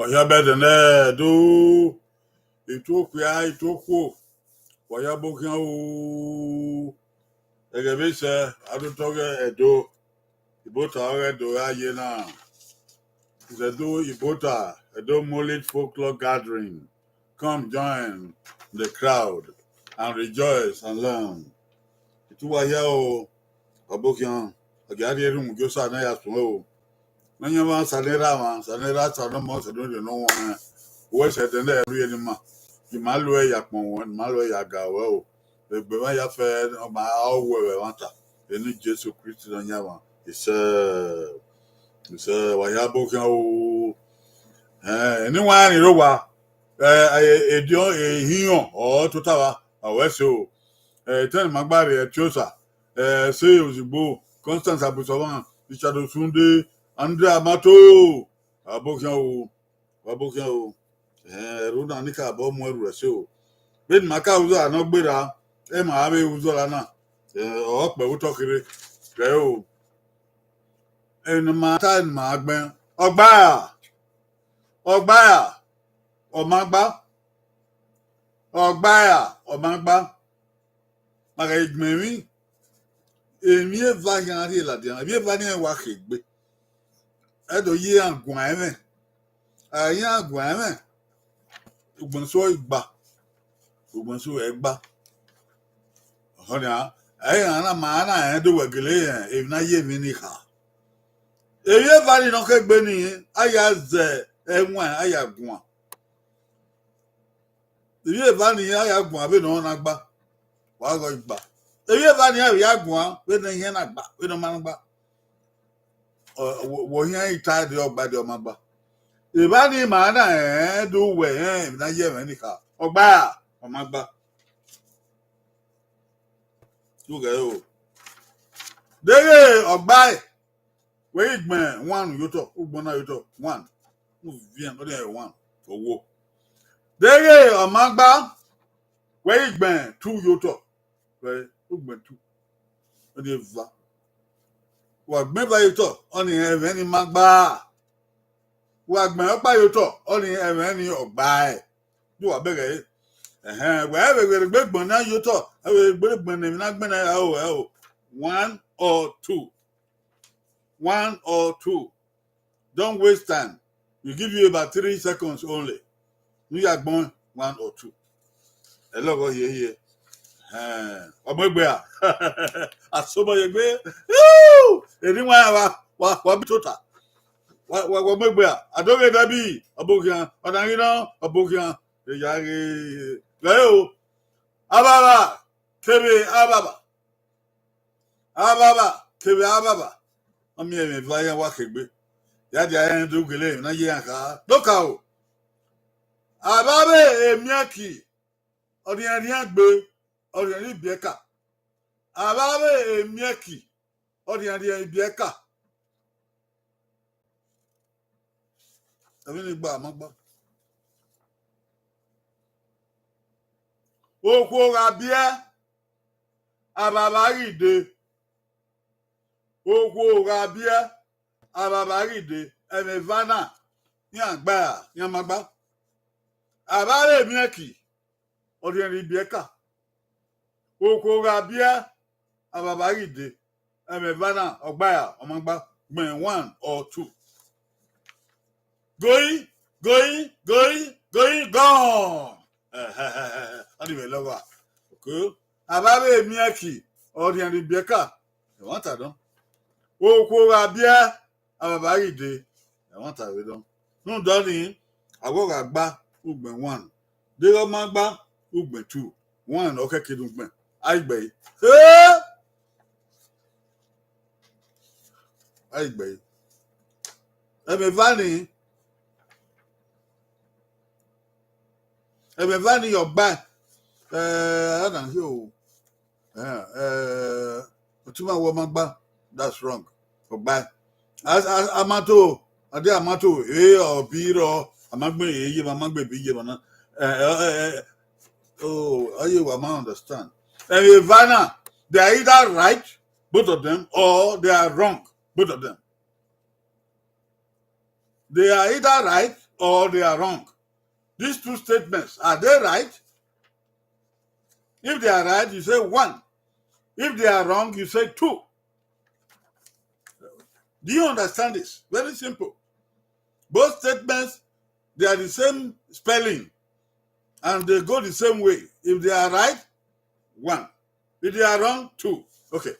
Oya better ne do itoku oya bokian o egebe se adutoge edo Ibota edo aye na Zedo Ibota Edo Moonlit Folklore gathering. Come join the crowd and rejoice and learn. Ituwa ya o abokian agari eru gosa na ya sun o. Nanya ma sanera sanomo sanu de no one. Wo se de na eru ye ma. Ki ma lo ya pon won, ma lo ya ga we o. Egbe ma ya fe ma awo we wanta. Enu Jesu Christ no nya wa. Ise waya abokian o. Anyone in Rowa, a deal a hion or Totawa, a Wesso, Ten Magbari, a Chosa, say Uzibo, Constance Abusawan, Richard Sunday, Andrea Mato, Abokiao, Runa Nika Bomo Resso. Ben Macauza, no better, Emma Abe Uzolana, or Bewutokiri, Reo, and Martin Magban, Ogbaya, Omagba, Maga Igmemi, Emie Vagari Ladian, Emie Vanian Wakigbe, Edo Ye and Guame, a young Guame, Ubunso Igba, Ubunso Egba, Honia, Ayana Mana and do a Gilea, if not ye Minica. Emie Vani no Benny, Ayaz, Emwan, Ayagua. The year Vani Ayagua, been on Agba. Wago Igba. Eye ba ni Ayagua, we no here na gba, we no man gba. Wo here ita de ogba de omagba. E ba ni ma na do we na ye me ni ka. Ogba omagba. Tu ga o. Dere ogba we igben one yoto, ugbona yoto one. Mu vien o de one owo. Dere omagba we igben two yoto. We ugben two. O de va. Wagben ba yoto, oni even ni magba. Wagben opa yoto, oni even ni ogba e. Do wa bere we gbon na yoto, we gbon na gbon na o. One or two. Don't waste time. We give you about 3 seconds only. You are born 1 or 2. Hello, go here. Omegbe a. Asobo yegbe. Anyone wa bitota. Wa megbe a. Adoge dabi abokian. Odanino abokian. Eyare. Gayo. Ababa. Kebe ababa. Omi eme vaya wa kegbe. Ya di ayen do gele na ye aka. Doka o. Ababe emiaki. Odi ani agbe. Odi ani bieka. Ababe emiaki. Odi ani bieka. Abi ni gba amagba. Okwo rabia. Ababaride. Okwo rabia. Ababaride. Emevana. Ni agba. Ni amagba. Ababe emiaki. Odi ani bieka. Okwo rabia. Ababaride. Emevana. Ogbaya. Omagba. Gben 1 or 2. Going, gone. Anyway, lover. Okay. Ababe miaki. Odi and bieka. You want that done? Okwo rabia. Ababaride. You want that we done? No, darling. Ago gba. Ugben 1. Dego magba. Ugben 2. 1. Okay, kidugben. Aigbe. Aigbe. Emevani. Emevani your back. I don't hear. Otuma womagba. That's wrong. For back. As amato. Ade amato. Or biro. Amagbe ye mamagbe biye bana. Oh, you will understand. Emevana. They are either right, both of them, or they are wrong, both of them. They are either right or they are wrong. These two statements, are they right? If they are right, you say 1. If they are wrong, you say 2. Do you understand this? Very simple. Both statements, they are the same spelling and they go the same way. If they are right, 1. If they are wrong, 2. Okay.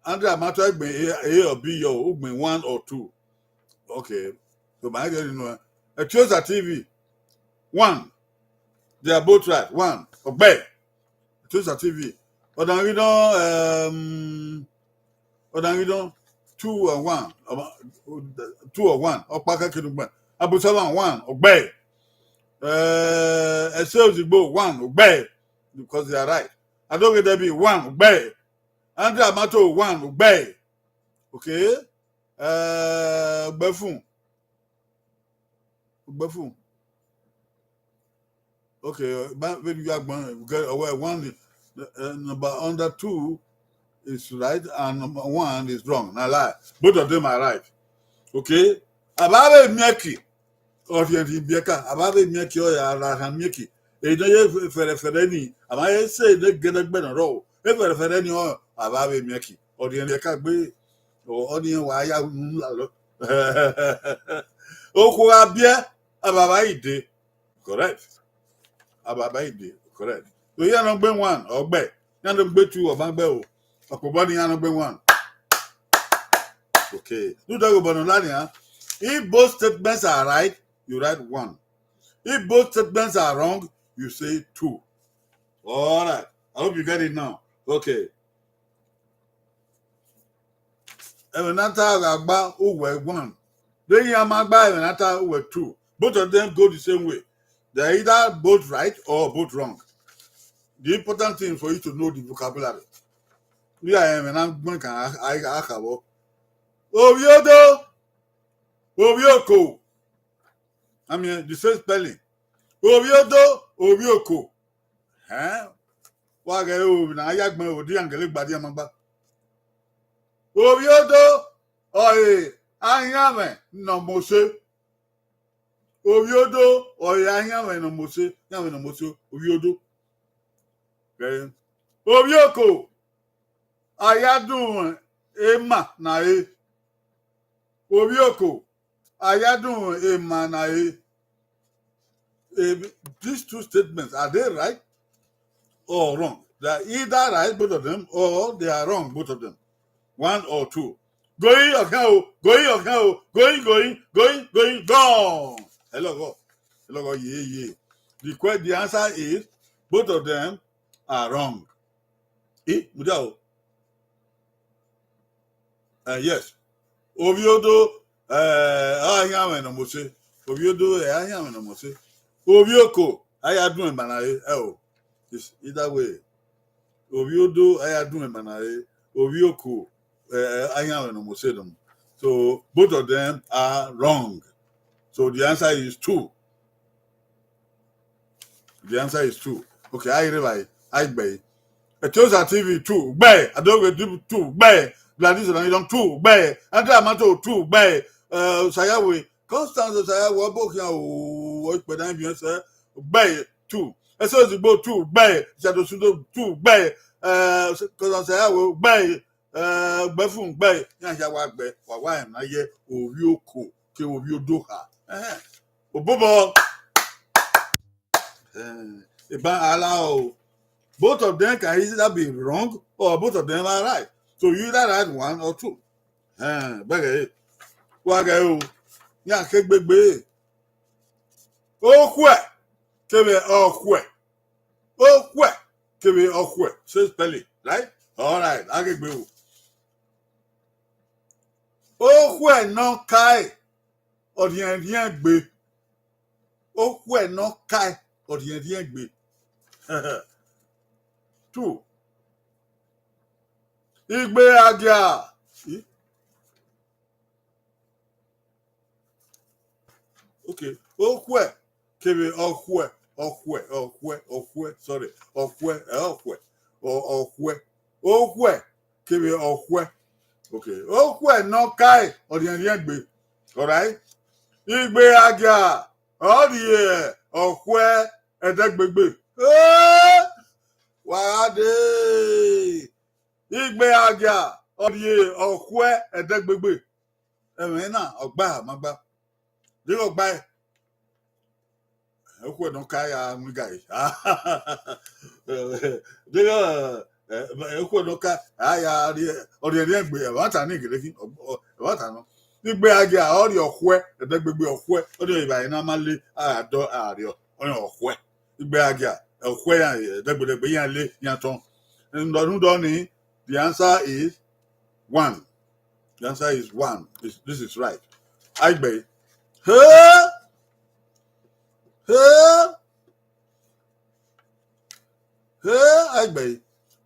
Andre Amato A or B or 1 or 2. Okay. So my you know, a Chosa TV, 1. They are both right. 1. Obey. Chosa TV. Odan we don't 2 or 1. 2 or 1. Opaka Kidugba. Abusawan 1. Obey. A sales both 1. Obey. Because they are right. I don't get that be 1. Obey. Andre Amato 1. Obey. Okay. Befun. Okay, but when you are going get away 1 number under 2 is right and number 1 is wrong. Now lie. Both of them are right. Okay. Ababe mieki or the bieka. Ababe mieki or ya mieki. E no ye fere ni. Ama ye say they get a better row. E fere ni or ababe mieki or the bieka be or onion wire. Oku abia ababa ide. Correct. Ababa ide. Correct. So you are not 1 or be. You are not 2 or bangbe o. Okobani you are not 1. Okay. Do that go bonolania. If both statements are right, you write 1. If both statements are wrong, you say 2. All right. I hope you get it now. Okay. Evenata agba uwe 1. Then you amagba evenata uwe 2. Both of them go the same way. They're either both right or both wrong. The important thing for you to know the vocabulary. We are when I'm going to akabo. Oviodo, Ovioko. I mean the same spelling. Oviodo, Ovioko. Huh? Waga o na ayagban odi angele gbadi amagba. Oviodo, oye, anyame no mose. Oviodo, oye, anyame no mose. Nyame no mose. Oviodo. Okay. Ovioko. Ayadun ema na e. Ovioko. Ayadun ema na e. These two statements, are they right or wrong? They are either right, both of them, or they are wrong, both of them. 1 or 2. Going, gone. Hello, yeah. The answer is both of them are wrong. Yes. Oviodo, ahyawe no mose. Oviodo, ahyawe no mose. Ovioko, ayadun manae. It's either way. Oviodo, ayadun manae. Ovioko, ahyawe no mose them. So both of them are wrong. So the answer is 2. The answer is 2. Okay, I bay. A Chosa TV 2. Bay. I don't do 2. Bay. Gladys and I don't 2. Bay. Andre Amato 2. Bay. Sayawe. Constance Sayawe. Bokia. But I'm sir. Bay 2. As soon as you go 2. Bay. Shadow Sudo 2. Bay. Because Sayawe. Bay. Befun Bay. Yawa Bay. Why am I here? Ovioko. Ke Oviodoha. Obobo. Iban allow. Both of them can either be wrong or both of them are right. So you either write 1 or 2. Bagay. Wagay. Ya kegbegbe. Okwe. Kebe okwe. Okwe. Kebe okwe. Say spelling, right? All right. Agegbe. Okwe no kai. Odien gbe. Okwe no kai. Odien gbe. 2. Igbe agia. Okay. Okwe. Kebe okwe. Sorry. Okwe. Okwe. Kebe okwe. Okay. Okwe no kai. Odien gbe. All right? Igbe agia. All the okwe edegbegbe. Wade. Igbe agia. All the okwe edegbegbe. Emena ogba magba. Di ogba. Okwe don kaya ngai. Diga okwe don ka aya ori egbe wa ta ni gele wa ta no. Igbe agia ori okwe edegbegbe okwe ori iba ina male ado ario ori okwe. Igbe agia okwe ya edegbegbe yan le yan ton. Ndo ni the answer is 1. The answer is 1. This is right. Igbe. Huh? Huh? Agbe.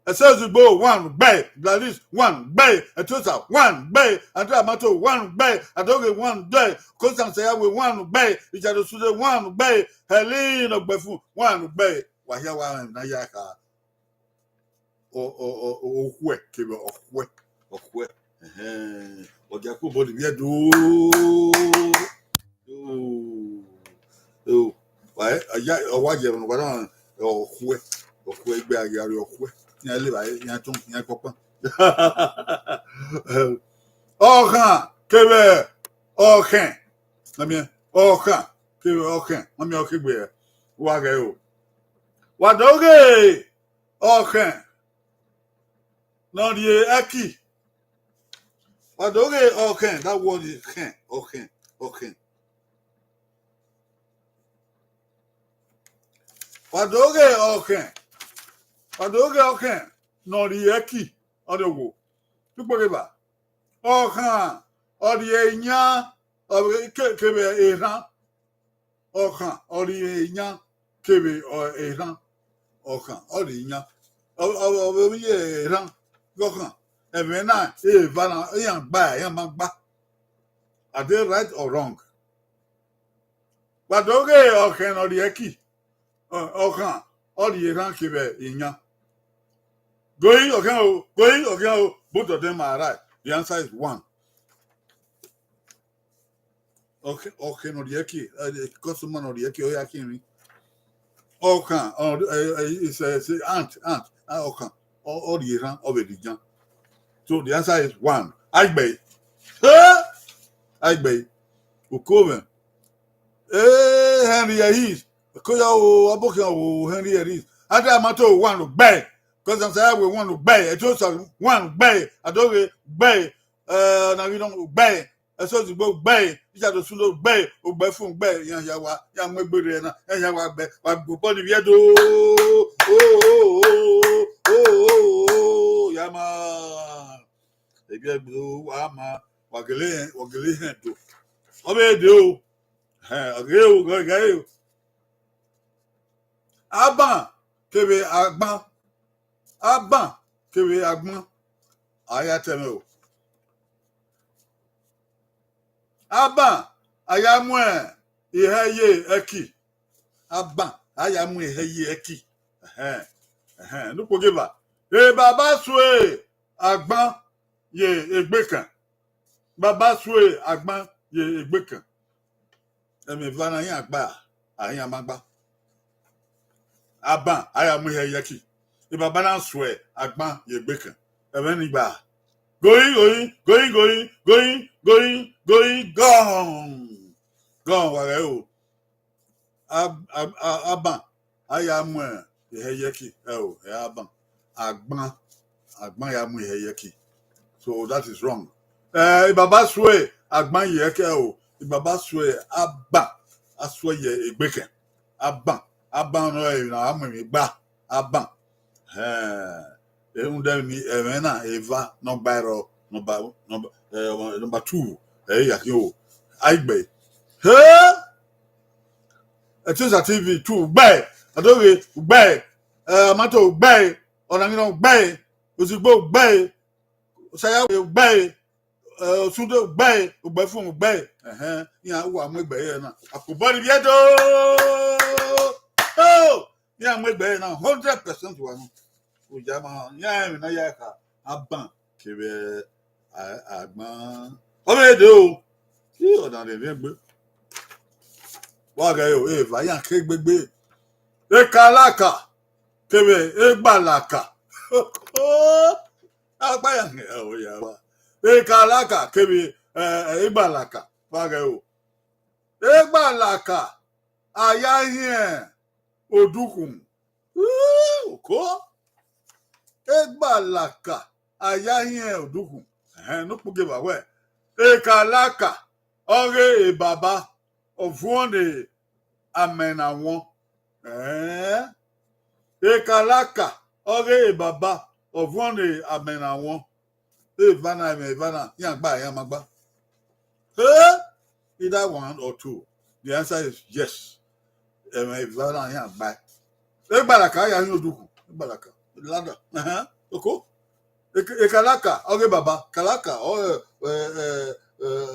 It says you go 1 bay, Gladys 1 bay, a total 1 bay, and Dramato 1 bay, a dog 1 day, Constant say with 1 bay, each other to 1 bay, Helene of Befu 1 bay, Wahawa and Nayaka. Oh, quick, of quick, of quick. Or Jacob body do. Oh, why? A white gentleman, what on? Oh, quick. Okwe gbe agari okwe yan le baye yan tun yan popan okan kebe okan nami okan kebe okan nami okegbe wa ga o wa doge okan no die aki wa doge okan that word is okan wa doge okan Adoge okan no ri eki odowo tukpogeba okan ori eyan kebe eran okan ori eyan kebe eran okan ori eyan obi eran okan ebe na e bana yan gba yan ma gba are they right or wrong Adoge okan ori eki okan ori eran kebe eyan Going, okay, both of them are right. The answer is 1. Okay, no, the Eki, the customer no, the Eki, Oyaki. Okay, it's a aunt, okay, all the year of the So the answer is 1. Agbe, Ukoven. Henry Aris, Koya, Aboka, Henry Aris. Adamato 1 bang. Because I'm saying we want to buy. It also 1 buy. I don't buy. Now we don't buy. I saw the book buy. You have to solo buy. Or buy phone buy. Young Webber and young Webber. But go body Viedo. Oh, Yama. They get blue. Ama. Wagale. Obey do. Agree. Aban. Kebe Agban. Aban kebe agbon aya teme o aban aya mu iheye eki aban aya mu iheye eki nupo geba baba sue agbon ye egbe kan baba sue agbon ye egbe kan emi vana yin agba ayin amagba aban aya mu iheye eki Baba na swear agban ye gbeke even igba going gone ware o aban aya mu eheyeki o agban ya mu eheyeki so that is wrong baba swear agban ye ke o baba swear aban aswe ye egbeke aban no e na amu igba aban ni evena eva number 2 yaki o Agbe Etios TV 2 gbe adoge gbe mato gbe onangino gbe osigbo gbe osaya gbe sudo gbe ogbe fun gbe yan wo amegbe ye na akobori biedo yan amegbe na 100% wa no Ujama, yeah, na yaka, aban, kebe, agban. Obe do, See on the name. Wagayo, Vaya Kegbe. Ekalaka. Kebe, Ebalaka. Oh, yeah. Ekalaka, Kebe, Ebalaka. Wagayo. Ebalaka. Ayahin. Odukun. Ko. Ebalaka. Ayahin Odukun. No give away. Ekalaka. Oghe Baba. Of one amena one. Ekalaka. Oghe Baba. Of one amena one. Ivana. Yangba. Either one or two. The answer is yes. Ivana Yangba. Ebalaka ya Yoduku. Ebalaka. Lada. Oko. Ekalaka. Oghe Baba. Kalaka.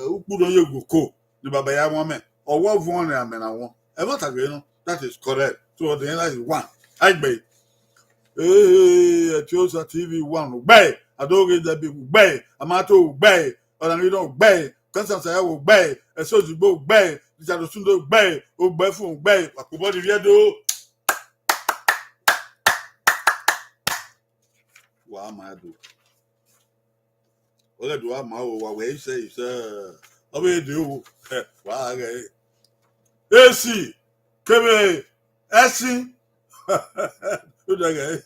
Ukpudo Yegoko. The Baba ya woman. Or what one amena one. That is correct. So the answer is one. I bet. Etiosa TV one. Bay. Adoge Debi Bay. Amato Bay. Orangido Bay. Constance Ayawo Bay. Esojibo Bay. Richard Osundo Bay. Ogbefun Bay. Akubodi Viedo. Wa am I do? Ole do am wa we say obe do. Wa ga. AC. Kebe. Esin. O da ga.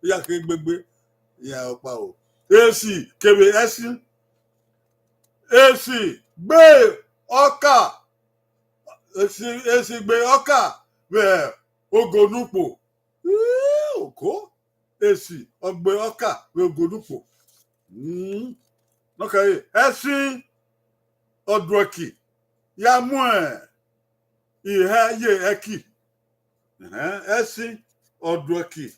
Ya ke gbegbe. Ya opa o. AC. Kebe Esin. AC. Gbe Oka. AC gbe Oka. Be Ogonupo. Oko. AC. Ogbe Oka. Be Ogonupo. Okay. Esin Odroki. Ya mu ihe ye eki. Esin Odroki.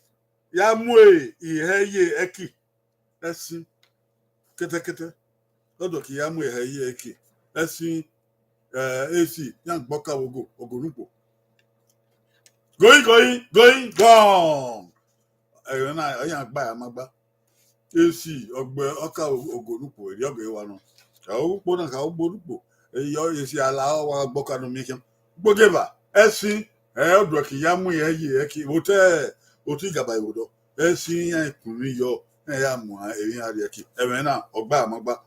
Ya mu ihe ye eki. Esin kete. Odroki ya mu ihe ye eki. Esin AC yang boka Ogonupo. Going gone. Na yan gba amagba. AC Ogbe Oka Ogonupo eri oge wa no. Ka ukpo na ka Ogonupo. Yo AC ala wa boka no mikin. Gbogeba Esin Odroki ya mu ihe ye eki. Oti gaba iwodo. Esin yan ikunrin yo ya mu erin ari eki. Na ogba amagba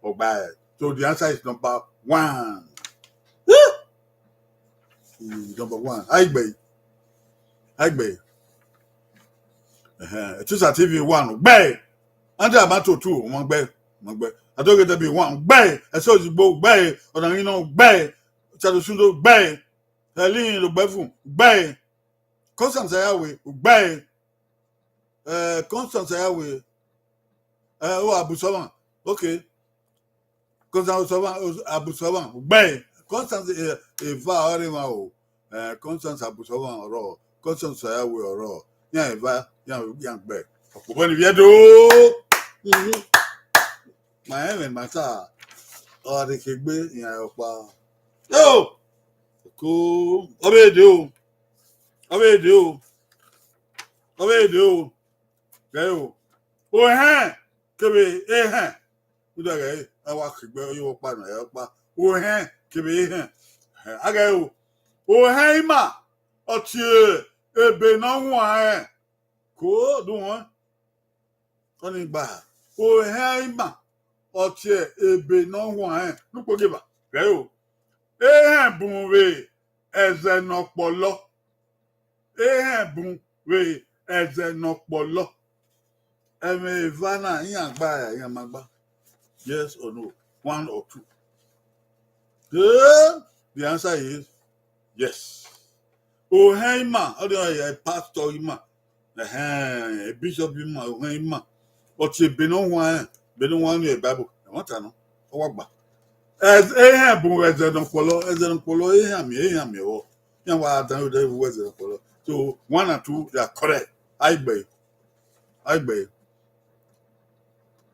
ogba. So the answer is number one. Number one. Aigbe. Etiosa TV one. Gbe. Ande Amato two. One gbe. Adoge Debi one. Gbe. Esojibo gbe. Odanino gbe. Chadosundo gbe. Helin Logbefun gbe. Constance Ayawe gbe. Constance Ayawe. Abusowan. Okay. Constance Abusowan gbe. Constance Eva Orima o. Constance Abusowan oro. Constance Ayawe oro. Yan Eva yan gbe. Okuboni Viedo. My heaven mata. Ori kegbe yan opa. Yo. Ko obede o. Gayo. O hen. Kebe hen. Udaga awa kegbe yo pa na ya pa. O hen kebe hen. Agayo. O hen ma. Oti ebe na wan. Ko do won. Koni gba. O hen ma. Oti ebe na wan. Nupo geba. Gayo. Ehen bunwe eze nopolo. Ehen bunwe eze nopolo. Eme Ivana yan magba. Yes or no? One or two? The answer is yes. Oheima, a pastor ima. A bishop ima, Oheima. But you been on one in a Bible. I want to know. As Ahab was an Apollo, Aham, or young was an Apollo. So one or two, they are correct. I bay. I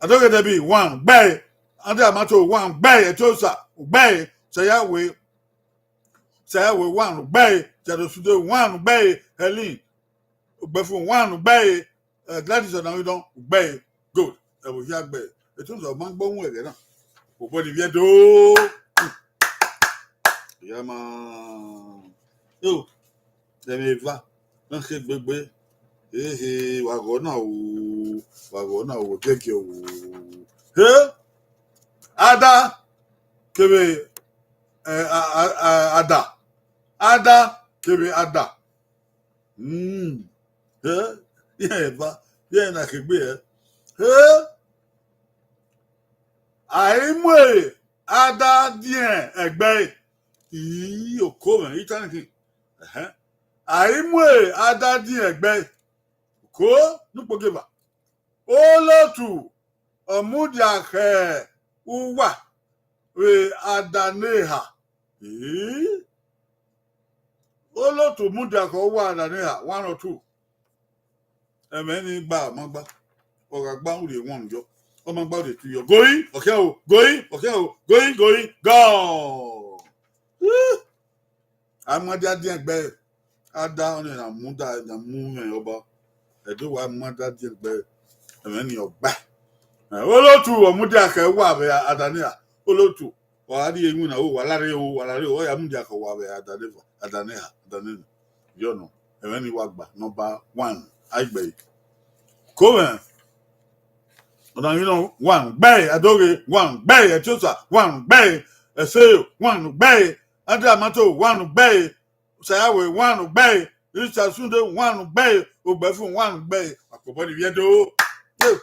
don't get to be one bay. Under Mato one bay, Etiosa, bay, say we one bay, Chadosudo one bay, Helene, Before one bay, Gladys and we don't bay. Good. I will hear bay. It was a man bone way. Body do. Yeah, man. Oh, let me va. Don't get big. Hey, wagona o take you. Hey, Ada, kebe Ada, kebe Ada. Yeah, but yeah, na kebe. Hey, aimwe Ada dien egbe. Okome, itani. Aimwe Ada dien egbe. Ko nupogeba. Olotu omudiake uwa we adaneha. Olotu mudiake uwa adaneha 1 or 2. Emeni gba magba. Oga gba uri won jo. O magba uri 2 yo. Going, okay o. Going, okay o. Going, go. Amadi adien gbe ada oni na muda na mume oba. Edo wa amadi adien gbe emeni ogba. Olotu omudiake wa be adanea. Olotu wadi emu na walare o ya mudiake wa be adanea. You know. Emeni wagba number 1 aigbe. Come on, you know, 1 bay adoge 1 bay etosa 1 bay eseo 1 bay ande amato 1 bay sayawe 1 bay Richard Sunday 1 bay ogbefun 1 bay akobodi viedo. Yeah.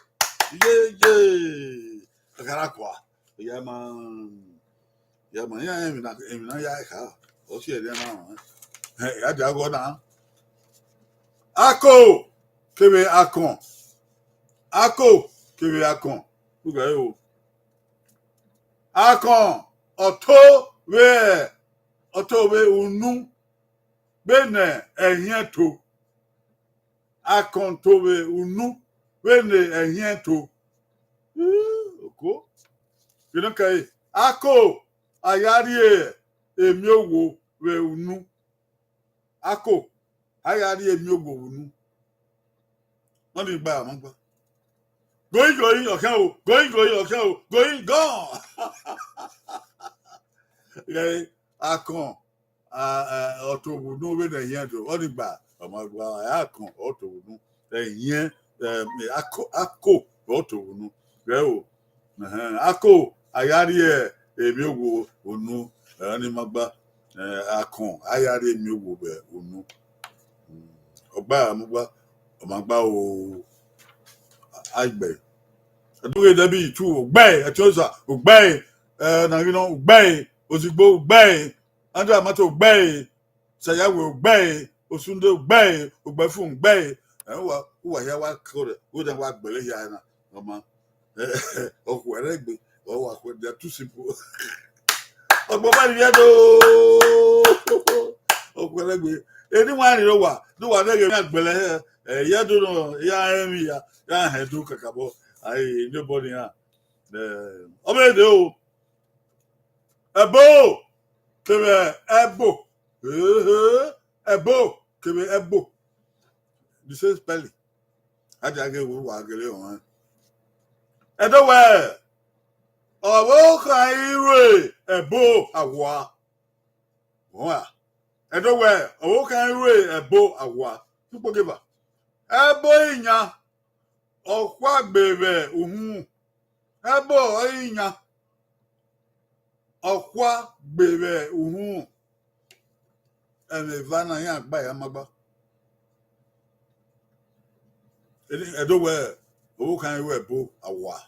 Akarakwa. Yeah man, yeah emi na ya ka. O si ele na. Ya jago na. Ako kebe akon. Ako kebe akon. Uga yo. Akon oto we unu bene ehien to. Akon to we unu bene ehien to. Oko. You don't care. Ako ayari emi owo we unu. Ako ayari emi owo unu. Wọ́n ní gba àmọ́ gbọ́. Going, ọ̀kẹ́ o. Going, ọ̀kẹ́ o. Going, gone. Akàn ọ̀tọ̀wùnú wé nà ìyẹn tó. Wọ́n ní gba ọmọ gba akàn ọ̀tọ̀wùnú. Ìyẹn akọ ọ̀tọ̀wùnú. Rẹ̀ o. Akọ ayárí èmi òwò ònú. Ẹ̀rọ ní ma gba akàn ayárí èmi òwò bẹ̀ ònú. Ọgbà àmúgbà. Ọmọ gba o aigbe. Adoge debi tu ogbe etosa ogbe na you know ogbe ozigbo ogbe ande amato ogbe sayawe ogbe osunde ogbe ogbefun ogbe wa ya wa kore o de wa gbele ya na ọmọ okweregbe o wa ko de too simple. Ogbo ba ni yedo okweregbe eni wa ni ro wa do wa de ge agbele ya do no ya emi ya hedu kakabo ai nobody ha obede o ebo kebe ebo ebo kebe ebo the same spelling aja ge wo wa gele won edo we owo kan ire ebo awa wa edo we owo kan ire ebo awa tupo geba ebo inya ọkwa gbere uhun ebo inya ọkwa gbere uhun vana ya agba ya magba edo we owo kan we bo awa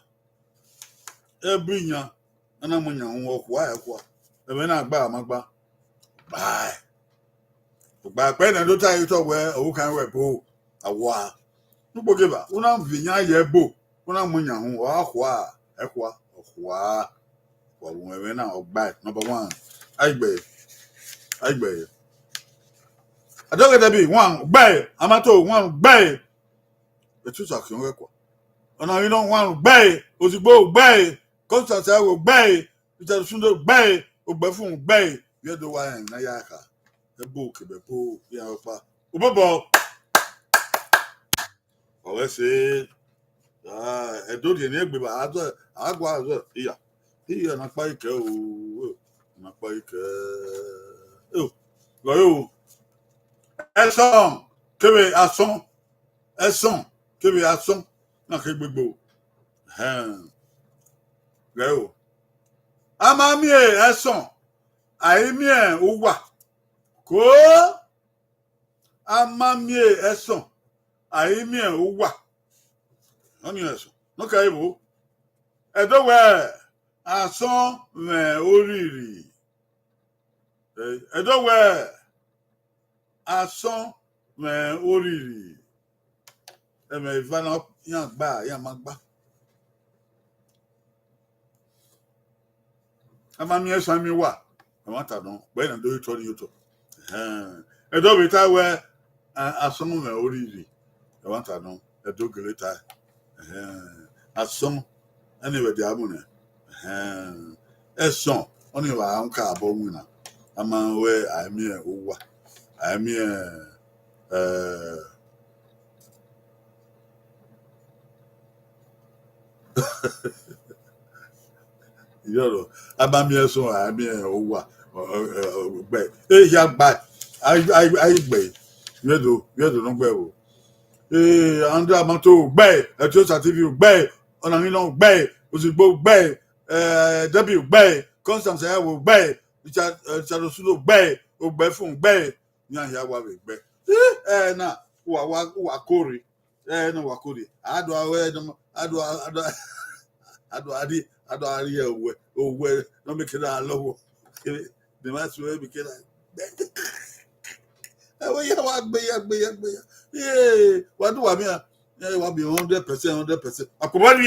ebo inya ana munya hun ọkwa ya kwa ebe na agba magba bye gba pe na do ta ito we owo kan we bo awa Nupogeba, una vinya yebo, una munya hu akwa, ekwa, okwa. Kwa wewe na ogba number 1. Aigbe. Adoge debi 1 ogba, amato 1 ogba. Etusa ki onwe kwa. Ona you know 1 ogba, ozigbo ogba, Constant say ogba, Richard Sunday ogba, ogbefun ogba. Yedo wa na yaka. Ebo kebebo ya opa. Obobo ọwẹ ṣe ẹdọdẹ ní ẹgbẹ bá agwa àzọ ìyà He and a pike, oh, and a pike, oh, go, a song, Kibby, a song, Kibby, a song, not Kibby Boo, go. Amami, a song, I mean, Uwa, go, Amami, a song, I mean, Uwa, on your son, no cable, a dog, a song, me, oriri, a dog, asọ me oriri eme ivana ya gba ya magba amami eso mi wa amata don gbe na do tori yoto edo bita we asọ me oriri amata don edo geleta asọ anyway di amune eso oni wa anka abo wina ama we ami e owa ami yoro abami eso ami owa gbe ya gba ai gbe yedo no gbe o andra mato gbe eto certificate gbe ona mi no gbe osigbo gbe w gbe constance ya wo gbe richard osulo gbe ogbe fun gbe ni ya wa we gbe na wa kore na wa kore ado awe ado ari owe no make it alowo the master we be kid we ya wa gbe wa do wa mi wa be 100%. Akobo ni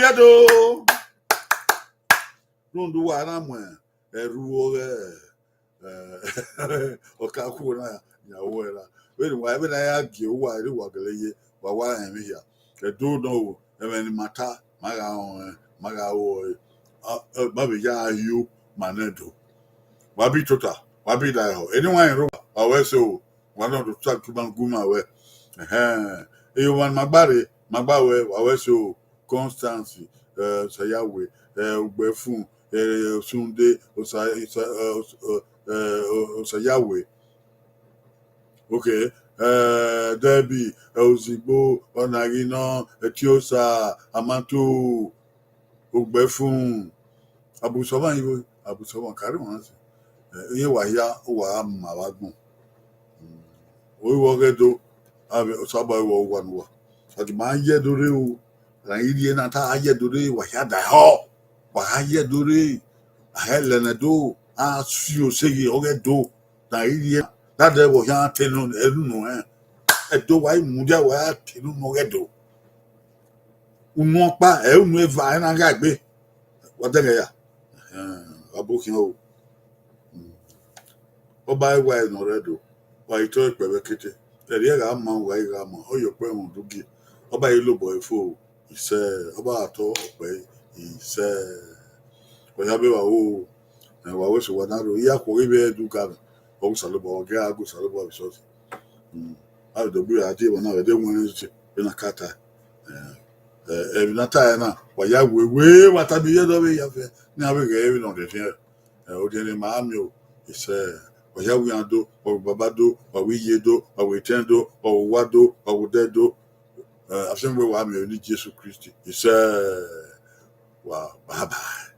yedo ndu wa na mo eru o oka ku na ya wo era we ni wa be na ya gi o wa ri wa gele ye wa emi ya edo no e mata maga o ba be ya yu manedo wa bi tota wa bi da ho eni wan ro wa we so wa no to tsak ban guma we e wan magbawe wa we so constance sayawe ogbe fun sunde sayawe okay Debbie ozigbo onarina etiosa amanto ogbe fun abusoban kari won se iye wa ya wa ma wa gun o wo gedo ave osaba wo wa nwa ati ma ye dore o la iri na ta ye dore wa ya da ho wa ye dore a hele na do a fi o sege o gedo na iri that day wo ya tenu enu no edo wa mu dia wa tenu no gedo unu pa unu eva na ga gbe wa de ya abokin o oba wa no redo wa ito pebe kete eri ga ma wa ga ma oyo pe won dugi oba yi lobo efo ise oba ato ope ise ko ya be wa o wa we so wa na ro ya ko be du ga o salobo ga go salobo so a do bi ati won na de won se na kata e na ta na wa ya we wa ta bi ye do be ya fe ni a be ga e no de fe o de ni ma mi o ise oya wi ando o babado o wi yedo o wi tendo o wado o dedo afenwe wa mi oni Jesus Christ ise wa bye bye.